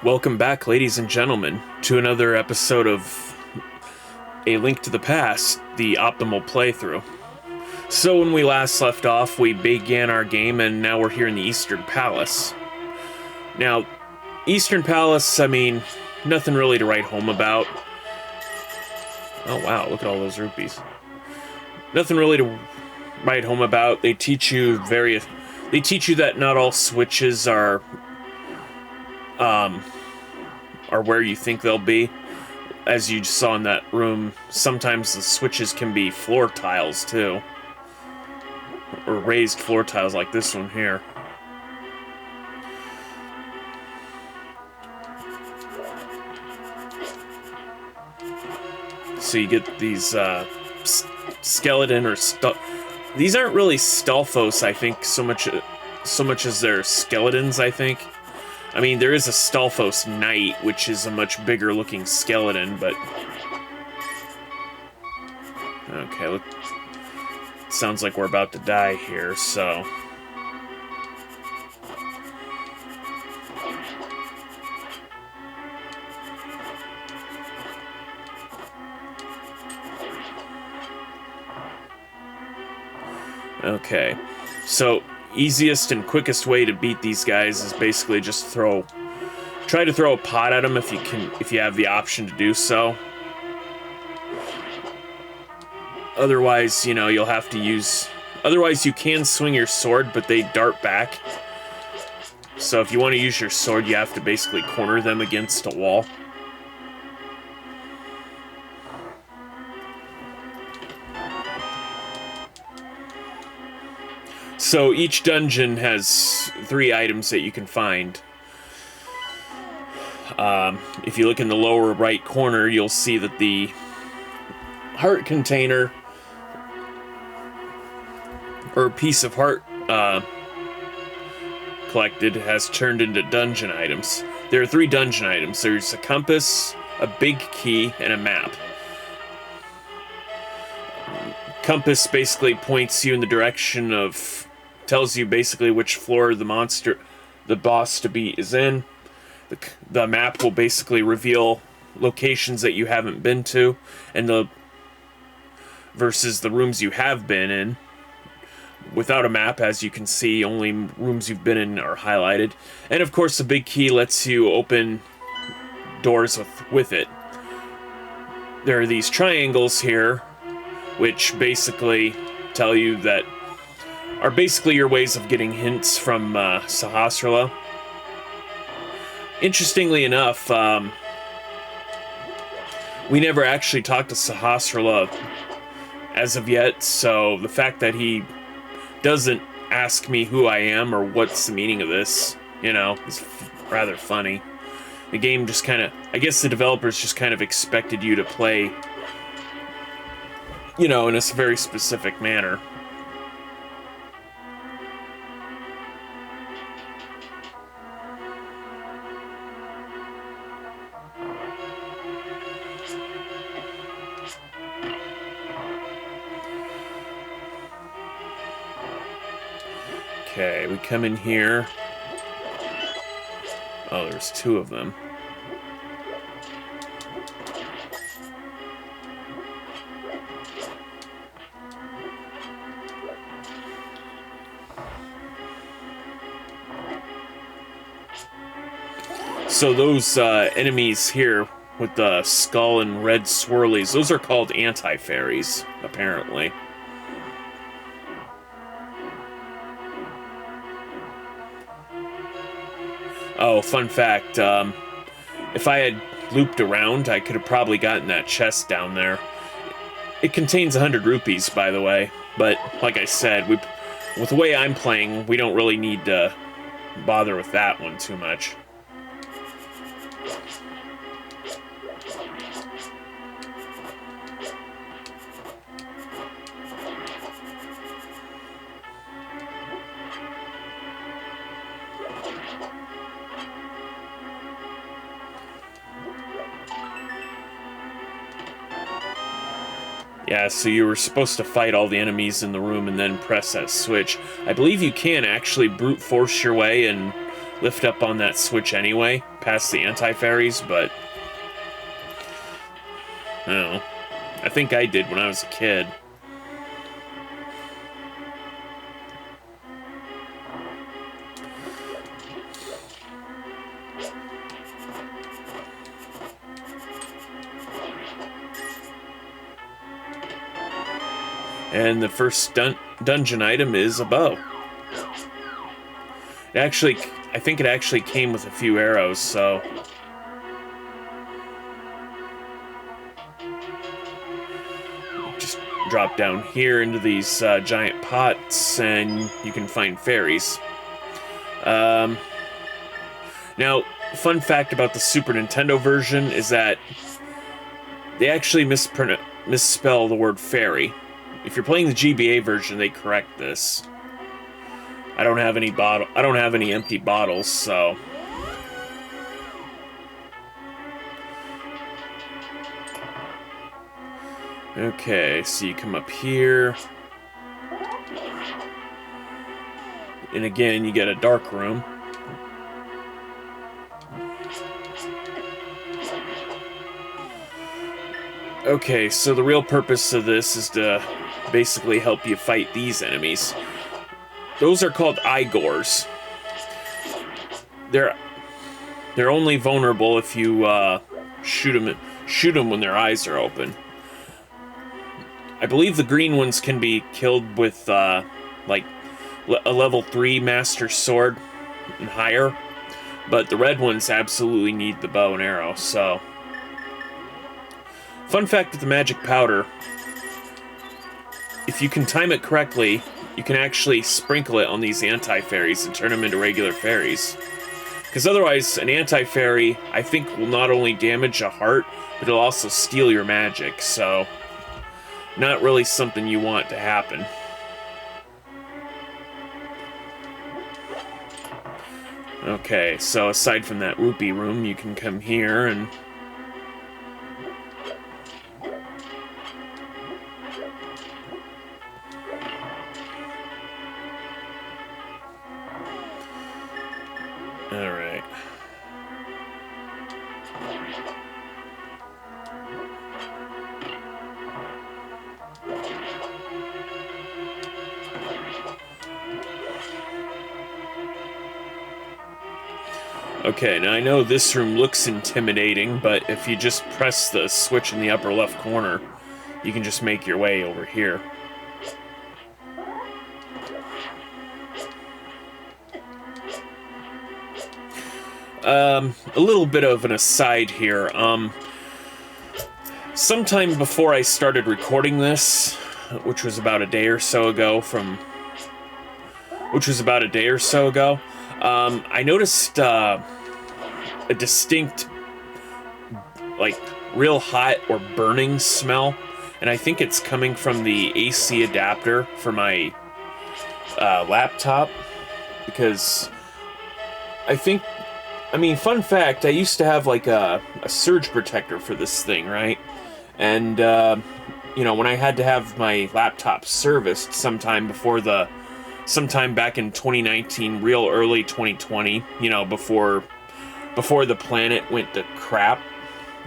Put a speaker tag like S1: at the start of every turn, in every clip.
S1: Welcome back, ladies and gentlemen, to another episode of A Link to the Past, the optimal playthrough. So when we last left off, we began our game, and now we're here in the Eastern Palace. Now, Eastern Palace, I mean, nothing really to write home about. Oh wow, look at all those rupees. Nothing really to write home about. They teach you that not all switches are where you think they'll be. As you saw in that room, sometimes the switches can be floor tiles too. Or raised floor tiles like this one here. So you get these skeleton or these aren't really Stalfos, I think, so much as they're skeletons, I think. I mean, there is a Stalfos Knight, which is a much bigger looking skeleton, but... Okay, look. Sounds like we're about to die here, so... Okay, so easiest and quickest way to beat these guys is basically just try to throw a pot at them if you have the option to do so. Otherwise, you know, you'll have to use... Otherwise, you can swing your sword, but they dart back. So if you want to use your sword, you have to basically corner them against a wall. So each dungeon has 3 items that you can find. If you look in the lower right corner, you'll see that the heart container, or piece of heart collected, has turned into dungeon items. There are 3 dungeon items. There's a compass, a big key, and a map. Compass basically points you in the direction of... tells you basically which floor the boss to beat is in. The map will basically reveal locations that you haven't been to, and versus the rooms you have been in. Without a map, as you can see, only rooms you've been in are highlighted. And of course, the big key lets you open doors with it. There are these triangles here, which basically tell you that are basically your ways of getting hints from Sahasrara. Interestingly enough, we never actually talked to Sahasrara as of yet, so the fact that he doesn't ask me who I am or what's the meaning of this, you know, is rather funny. The game just kind of... I guess the developers just kind of expected you to play, you know, in a very specific manner. Okay, we come in here. Oh, there's 2 of them. So those enemies here with the skull and red swirlies, those are called anti-fairies, apparently. Oh, fun fact, if I had looped around, I could have probably gotten that chest down there. It contains 100 rupees, by the way, but like I said, with the way I'm playing, we don't really need to bother with that one too much. Yeah, so you were supposed to fight all the enemies in the room and then press that switch. I believe you can actually brute force your way and lift up on that switch anyway, past the anti-fairies, but I don't know. I think I did when I was a kid. And the first dungeon item is a bow. I think it actually came with a few arrows, so... Just drop down here into these giant pots, and you can find fairies. Now, fun fact about the Super Nintendo version is that they actually misspell the word fairy. If you're playing the GBA version, they correct this. I don't have any empty bottles, so okay, so you come up here. And again, you get a dark room. Okay, so the real purpose of this is to basically help you fight these enemies. Those are called Igors. They're only vulnerable if you shoot them when their eyes are open. I believe the green ones can be killed with like a level 3 master sword and higher, but the red ones absolutely need the bow and arrow. So, fun fact with the magic powder: if you can time it correctly, you can actually sprinkle it on these anti-fairies and turn them into regular fairies. Because otherwise, an anti-fairy, I think, will not only damage a heart, but it'll also steal your magic, so not really something you want to happen. Okay, so aside from that rupee room, you can come here and... Alright. Okay, now I know this room looks intimidating, but if you just press the switch in the upper left corner, you can just make your way over here. A little bit of an aside here. Sometime before I started recording this, which was about a day or so ago, I noticed a distinct, like, real hot or burning smell, and I think it's coming from the AC adapter for my laptop, because I mean, fun fact, I used to have, like, a surge protector for this thing, right? And, you know, when I had to have my laptop serviced sometime back in 2019, real early 2020, you know, before the planet went to crap,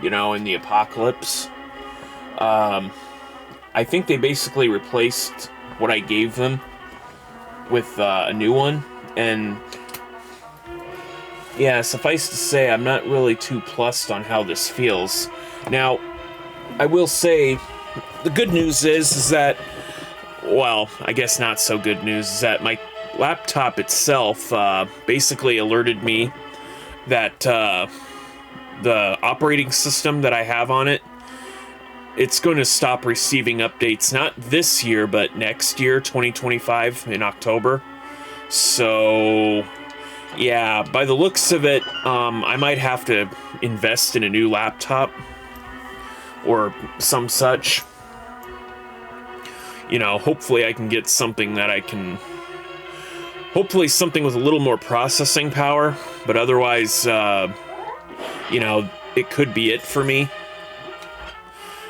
S1: you know, in the apocalypse, I think they basically replaced what I gave them with a new one, and... yeah, suffice to say, I'm not really too plussed on how this feels. Now, I will say, the good news is that, well, I guess not so good news, is that my laptop itself basically alerted me that the operating system that I have on it, it's going to stop receiving updates, not this year, but next year, 2025, in October. So... yeah, by the looks of it, I might have to invest in a new laptop or some such. You know, hopefully I can get something that I can... hopefully something with a little more processing power, but otherwise, you know, it could be it for me.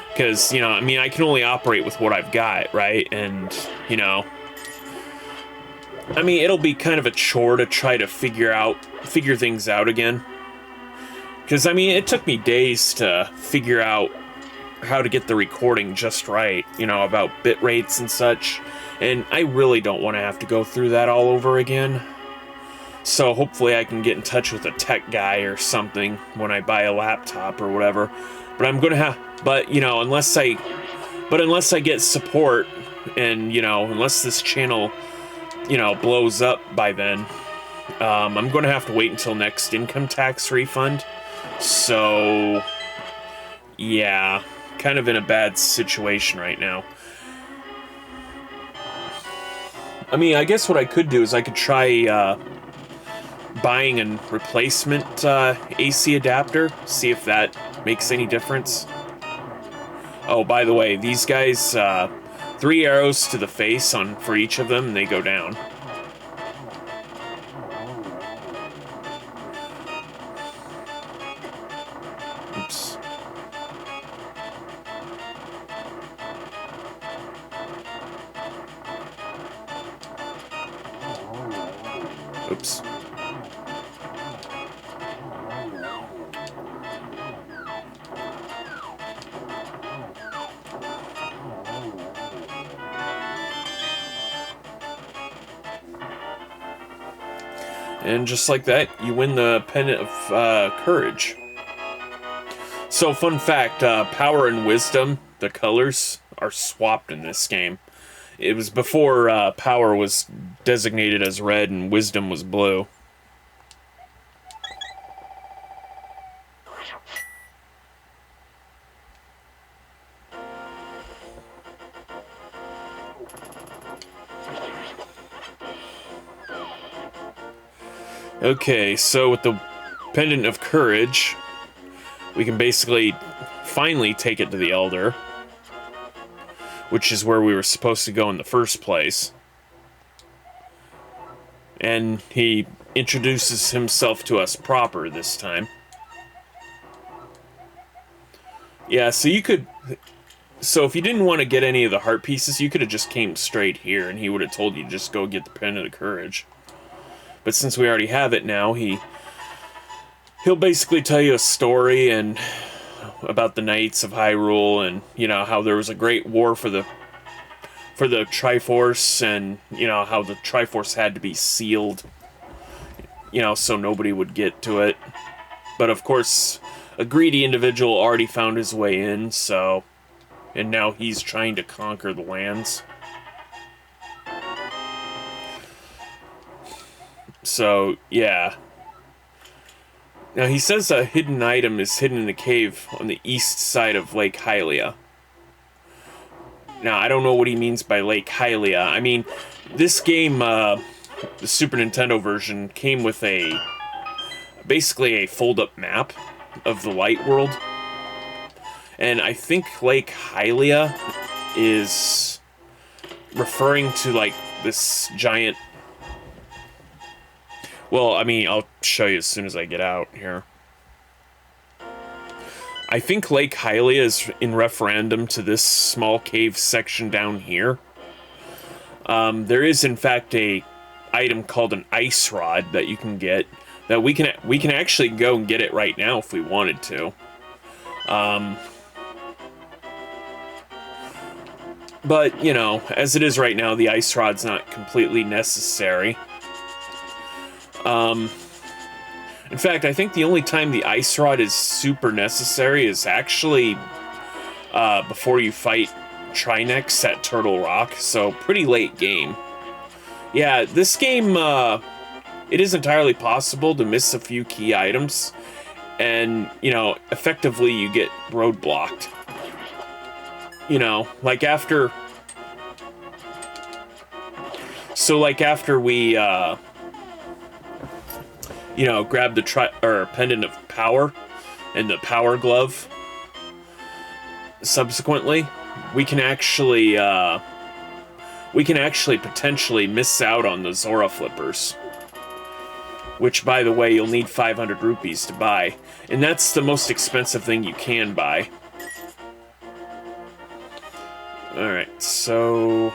S1: Because, you know, I mean, I can only operate with what I've got, right? And, you know... I mean, it'll be kind of a chore to try to figure things out again. Because, I mean, it took me days to figure out how to get the recording just right, you know, about bit rates and such. And I really don't want to have to go through that all over again. So hopefully I can get in touch with a tech guy or something when I buy a laptop or whatever. But I'm gonna have, but you know, unless I get support, and you know, unless this channel, you know, blows up by then, I'm gonna have to wait until next income tax refund. So yeah, kind of in a bad situation right now. I mean, I guess what I could do is I could try buying a replacement AC adapter, see if that makes any difference. Oh, by the way, these guys, 3 arrows to the face for each of them, and they go down. Oops. Oops. And just like that, you win the Pendant of Courage. So, fun fact, Power and Wisdom, the colors, are swapped in this game. It was before Power was designated as red and Wisdom was blue. Okay, so with the Pendant of Courage, we can basically finally take it to the Elder, which is where we were supposed to go in the first place. And he introduces himself to us proper this time. Yeah, so you could... So if you didn't want to get any of the heart pieces, you could have just came straight here, and he would have told you to just go get the Pendant of Courage. But since we already have it now, he'll basically tell you a story and about the Knights of Hyrule, and you know how there was a great war for the Triforce, and you know how the Triforce had to be sealed, you know, so nobody would get to it. But of course, a greedy individual already found his way in, so, and now he's trying to conquer the lands. So, yeah. Now, he says a hidden item is hidden in a cave on the east side of Lake Hylia. Now, I don't know what he means by Lake Hylia. I mean, this game, the Super Nintendo version, came with basically a fold-up map of the Light World. And I think Lake Hylia is referring to, like, this giant... Well, I mean, I'll show you as soon as I get out here. I think Lake Hylia is in referendum to this small cave section down here. There is, in fact, a item called an ice rod that you can get. That we can actually go and get it right now if we wanted to. But, you know, as it is right now, the ice rod's not completely necessary. In fact, I think the only time the ice rod is super necessary is actually before you fight Trinex at Turtle Rock, so pretty late game. Yeah, this game, it is entirely possible to miss a few key items, and, you know, effectively you get roadblocked. You know, like after... So, like, after we, you know, grab the Pendant of Power and the Power Glove, subsequently, we can actually potentially miss out on the Zora Flippers. Which, by the way, you'll need 500 rupees to buy. And that's the most expensive thing you can buy. Alright, so...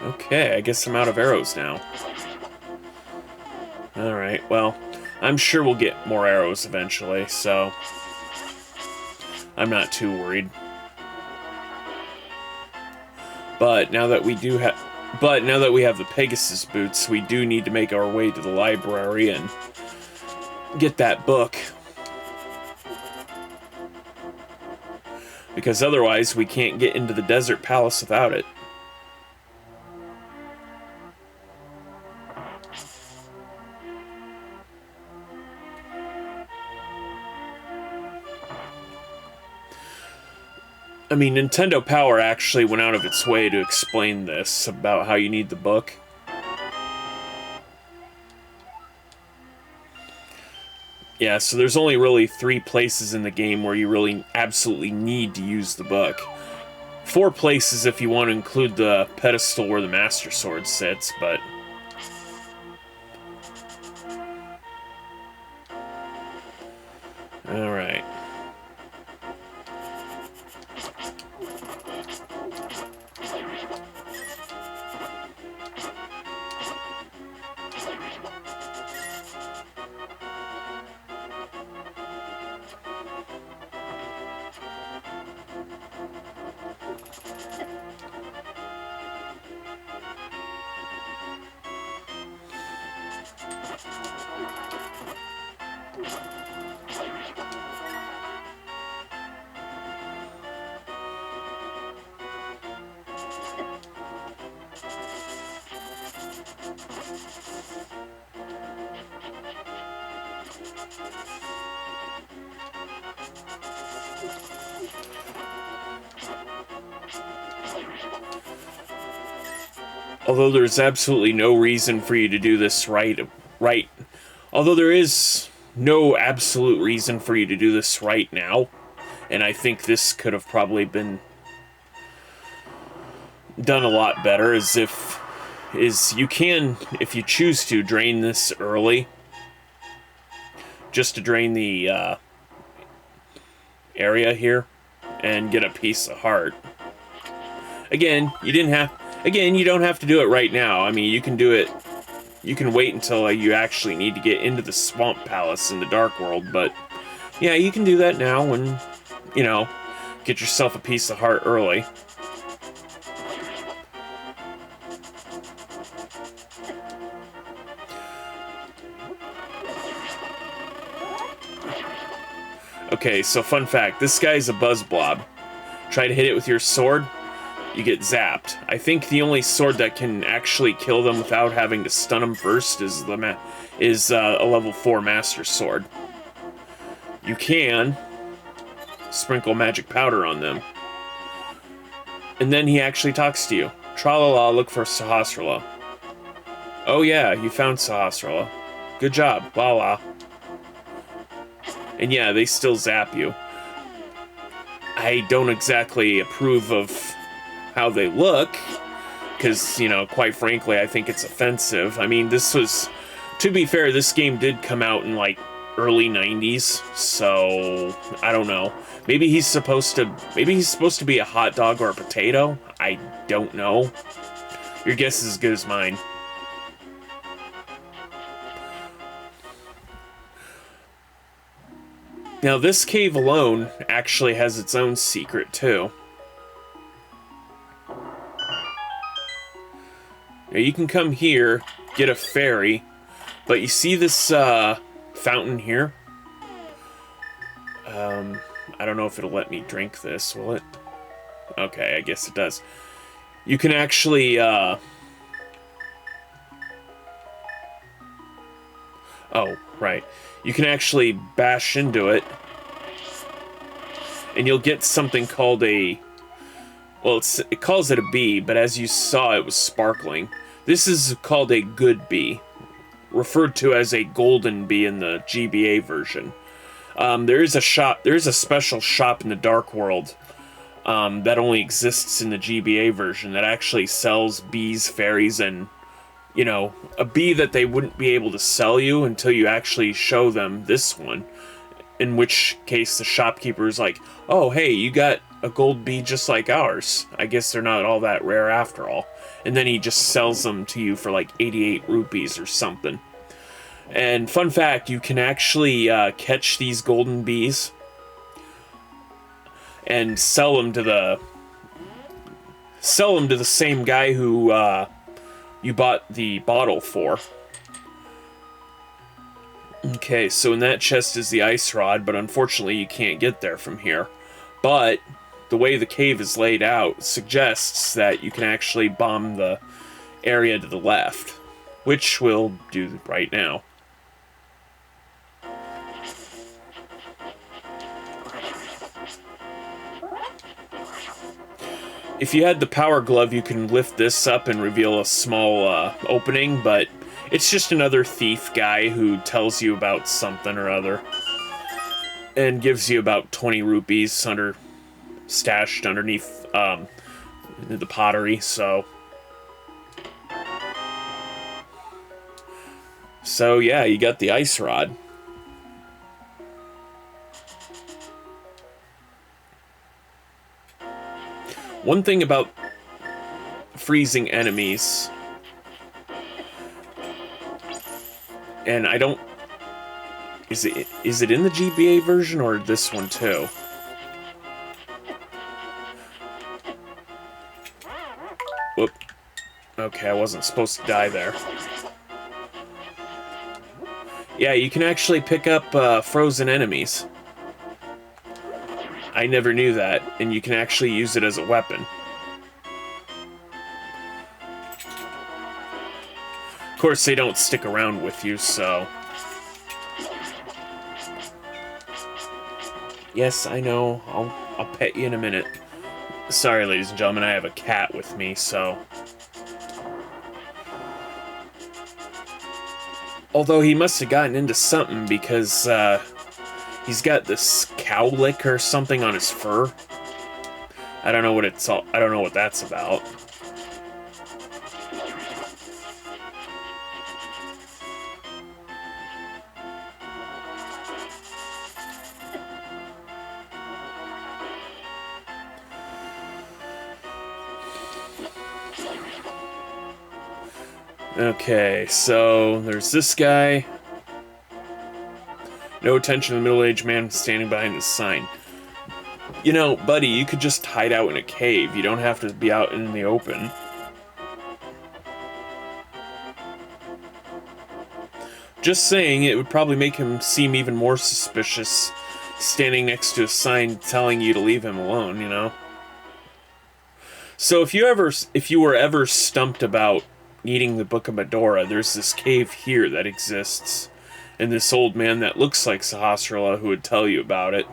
S1: Okay, I guess I'm out of arrows now. Alright, well, I'm sure we'll get more arrows eventually, so I'm not too worried. But now that we have the Pegasus boots, we do need to make our way to the library and get that book. Because otherwise we can't get into the desert palace without it. I mean, Nintendo Power actually went out of its way to explain this, about how you need the book. Yeah, so there's only really 3 places in the game where you really absolutely need to use the book. 4 places if you want to include the pedestal where the Master Sword sits, but... Alright. Although there's absolutely no reason for you to do this right. Although there is no absolute reason for you to do this right now, and I think this could have probably been done a lot better, is you can, if you choose to, drain this early, just to drain the area here and get a piece of heart. Again, you don't have to do it right now. I mean, you can do it. You can wait until you actually need to get into the Swamp Palace in the Dark World, but yeah, you can do that now and, you know, get yourself a piece of heart early. Okay, so fun fact, this guy's a buzz blob. Try to hit it with your sword, you get zapped. I think the only sword that can actually kill them without having to stun them first is a level 4 Master Sword. You can sprinkle magic powder on them. And then he actually talks to you. Tra-la-la, look for Sahasrara. Oh yeah, you found Sahasrara. Good job, la-la. And yeah, they still zap you. I don't exactly approve of how they look, because, you know, quite frankly, I think it's offensive. I mean, to be fair, this game did come out in, like, early 90s, so, I don't know. Maybe he's supposed to be a hot dog or a potato? I don't know. Your guess is as good as mine. Now, this cave alone actually has its own secret, too. Now, you can come here, get a fairy, but you see this fountain here? I don't know if it'll let me drink this, will it? Okay, I guess it does. You can actually, oh, right. You can actually bash into it, and you'll get something called a... Well, it calls it a bee, but as you saw, it was sparkling. This is called a good bee, referred to as a golden bee in the GBA version. There is a special shop in the Dark World that only exists in the GBA version that actually sells bees, fairies, and, you know, a bee that they wouldn't be able to sell you until you actually show them this one. In which case the shopkeeper is like, oh, hey, you got a gold bee just like ours. I guess they're not all that rare after all. and then he just sells them to you for like 88 rupees or something. And fun fact, you can actually catch these golden bees and sell them to the same guy who you bought the bottle for. Okay, so in that chest is the ice rod, but unfortunately you can't get there from here. But the way the cave is laid out suggests that you can actually bomb the area to the left, which we'll do right now. If you had the power glove, you can lift this up and reveal a small opening, but it's just another thief guy who tells you about something or other and gives you about 20 rupees stashed underneath the pottery. So yeah, you got the ice rod. One thing about freezing enemies, and I don't... Is it in the GBA version or this one too? Whoop. Okay, I wasn't supposed to die there. Yeah, you can actually pick up frozen enemies. I never knew that, and you can actually use it as a weapon. Of course, they don't stick around with you, so... Yes, I know. I'll pet you in a minute. Sorry, ladies and gentlemen, I have a cat with me, so... Although he must have gotten into something because, he's got this cowlick or something on his fur. I don't know what that's about. Okay, so there's this guy. No attention to the middle-aged man standing behind the sign. You know, buddy, you could just hide out in a cave. You don't have to be out in the open. Just saying, it would probably make him seem even more suspicious standing next to a sign telling you to leave him alone, you know? So if you were ever stumped about needing the Book of Medora, there's this cave here that exists. And this old man that looks like Sahasrara who would tell you about it.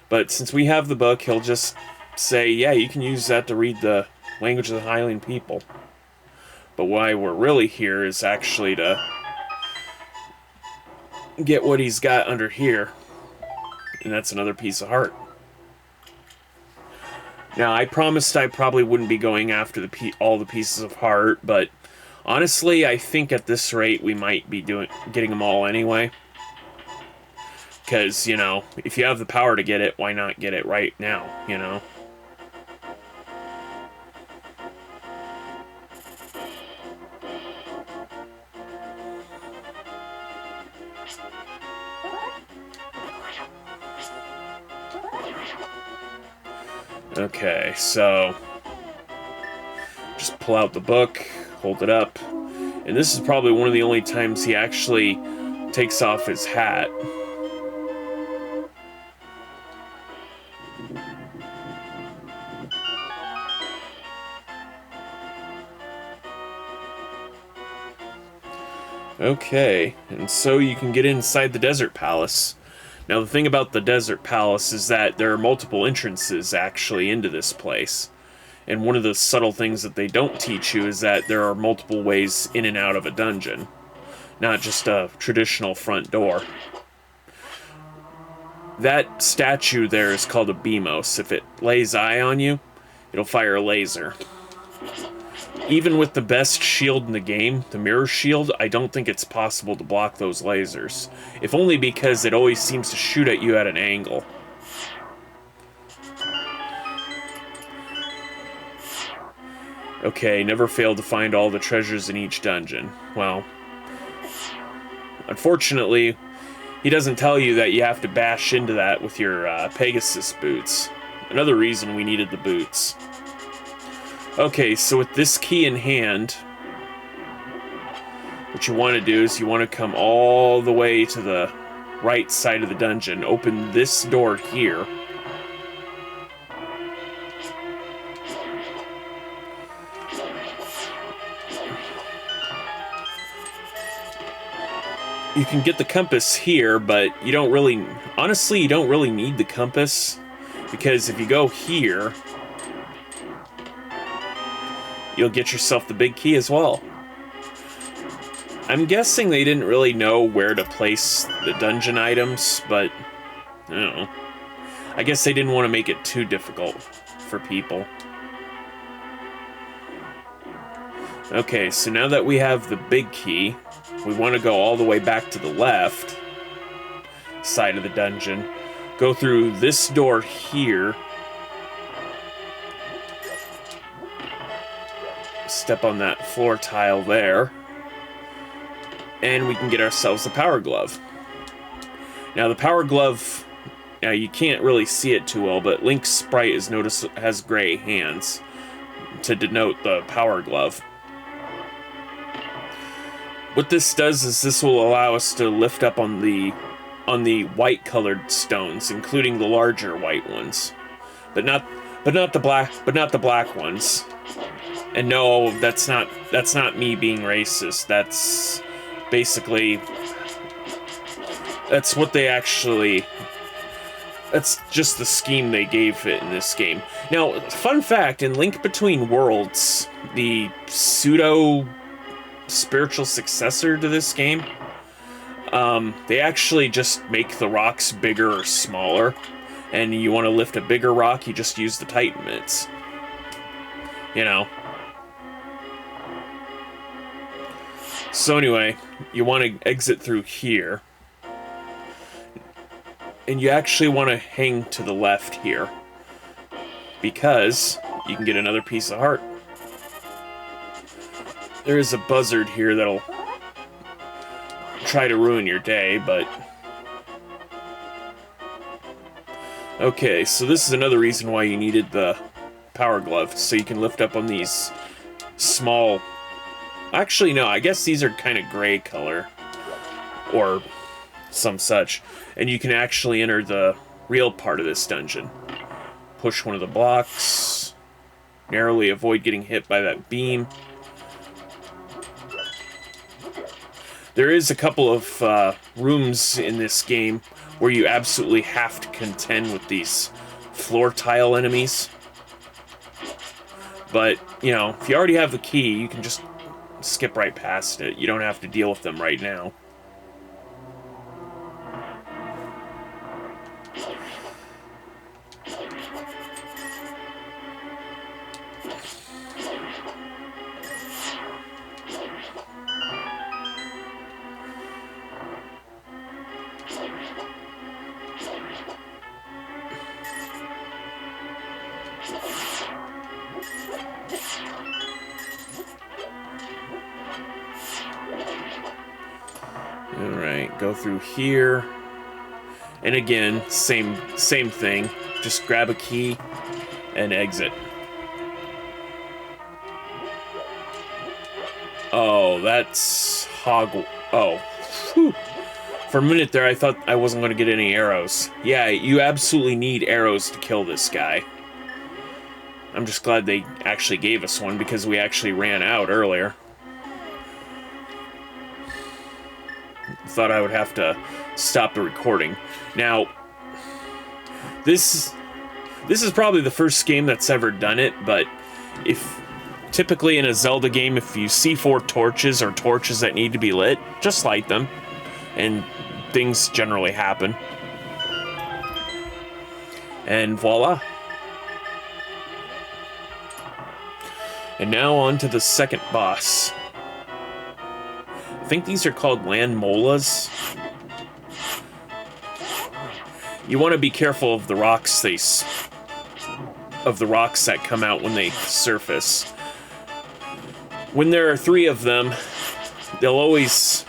S1: But since we have the book, he'll just say, yeah, you can use that to read the language of the Hylian people. But why we're really here is actually to get what he's got under here. And that's another piece of heart. Now, I promised I probably wouldn't be going after all the pieces of heart, but honestly, I think at this rate we might be getting them all anyway. Because, you know, if you have the power to get it, why not get it right now, you know? Okay, so just pull out the book, hold it up, and this is probably one of the only times he actually takes off his hat. Okay, and so you can get inside the Desert Palace. Now, the thing about the Desert Palace is that there are multiple entrances, actually, into this place. And one of the subtle things that they don't teach you is that there are multiple ways in and out of a dungeon. Not just a traditional front door. That statue there is called a Beamos. If it lays eye on you, it'll fire a laser. Even with the best shield in the game, the mirror shield, I don't think it's possible to block those lasers. If only because it always seems to shoot at you at an angle. Okay, never fail to find all the treasures in each dungeon. Well, unfortunately, he doesn't tell you that you have to bash into that with your Pegasus boots. Another reason we needed the boots. Okay, so with this key in hand, what you want to do is you want to come all the way to the right side of the dungeon, open this door here. You can get the compass here, but you don't really, honestly, you don't really need the compass, because if you go here, you'll get yourself the big key as well. I'm guessing they didn't really know where to place the dungeon items, but I don't know. I guess they didn't want to make it too difficult for people. Okay, so now that we have the big key, we want to go all the way back to the left side of the dungeon. Go through this door here. Step on that floor tile there. And we can get ourselves the power glove. Now the power glove, now you can't really see it too well, but Link's sprite is noticed has gray hands to denote the power glove. What this does is this will allow us to lift up on the white colored stones, including the larger white ones, but not the black ones. And no, that's not me being racist. That's basically what they actually. That's just the scheme they gave it in this game. Now, fun fact: in Link Between Worlds, the pseudo spiritual successor to this game, they actually just make the rocks bigger or smaller, and you want to lift a bigger rock, you just use the Titan mitts. You know. So anyway, you want to exit through here, and you actually want to hang to the left here, because you can get another piece of heart. There is a buzzard here that'll try to ruin your day, but... Okay, so this is another reason why you needed the power glove, so you can lift up on these small... Actually, no, I guess these are kind of gray color, or some such, and you can actually enter the real part of this dungeon. Push one of the blocks, narrowly avoid getting hit by that beam. There is a couple of rooms in this game where you absolutely have to contend with these floor tile enemies. But, you know, if you already have the key, you can just skip right past it. You don't have to deal with them right now. Alright, go through here. And again, same thing. Just grab a key and exit. Oh, that's Oh. Whew. For a minute there, I thought I wasn't going to get any arrows. Yeah, you absolutely need arrows to kill this guy. I'm just glad they actually gave us one, because we actually ran out earlier. Thought I would have to stop the recording. Now, this is probably the first game that's ever done it, but if typically in a Zelda game, if you see 4 torches or torches that need to be lit, just light them, and things generally happen. And voila. And now on to the second boss. I think these are called land molas. You want to be careful of the rocks that come out when they surface. when there are 3 of them, they'll always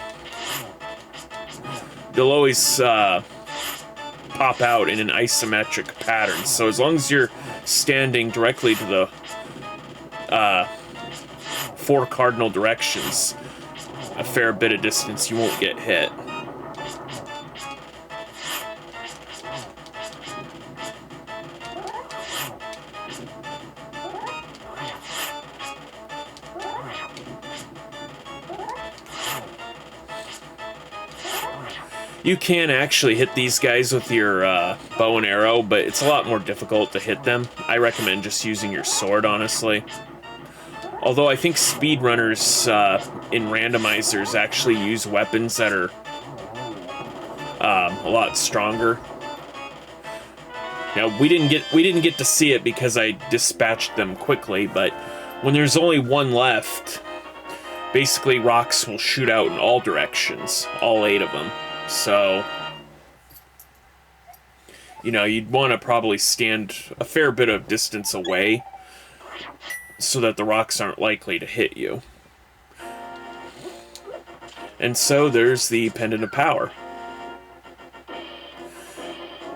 S1: pop out in an isometric pattern. So as long as you're standing directly to the 4 cardinal directions, a fair bit of distance, you won't get hit. You can actually hit these guys with your bow and arrow, but it's a lot more difficult to hit them. I recommend just using your sword, honestly. Although I think speedrunners in randomizers actually use weapons that are a lot stronger. Now we didn't get to see it because I dispatched them quickly, but when there's only 1 left, basically rocks will shoot out in all directions, all 8 of them. So, you know, you'd want to probably stand a fair bit of distance away so that the rocks aren't likely to hit you. And so there's the Pendant of Power.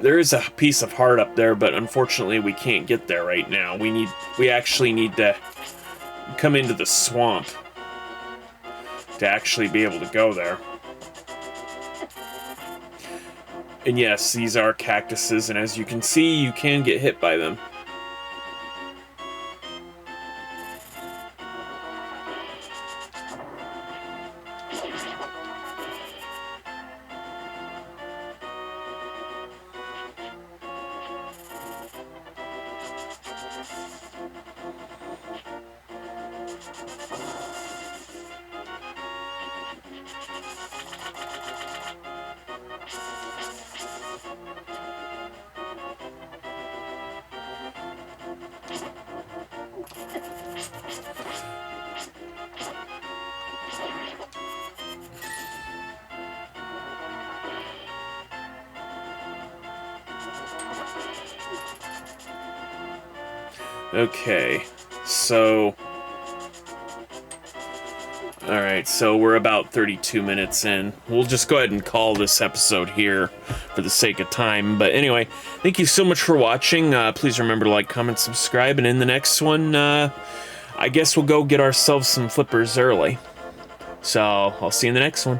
S1: There is a piece of heart up there, but unfortunately we can't get there right now. We actually need to come into the swamp to actually be able to go there. And yes, these are cactuses, and as you can see, you can get hit by them. Okay, so... Alright, so we're about 32 minutes in. We'll just go ahead and call this episode here for the sake of time. But anyway, thank you so much for watching. Please remember to like, comment, subscribe. And in the next one, I guess we'll go get ourselves some flippers early. So, I'll see you in the next one.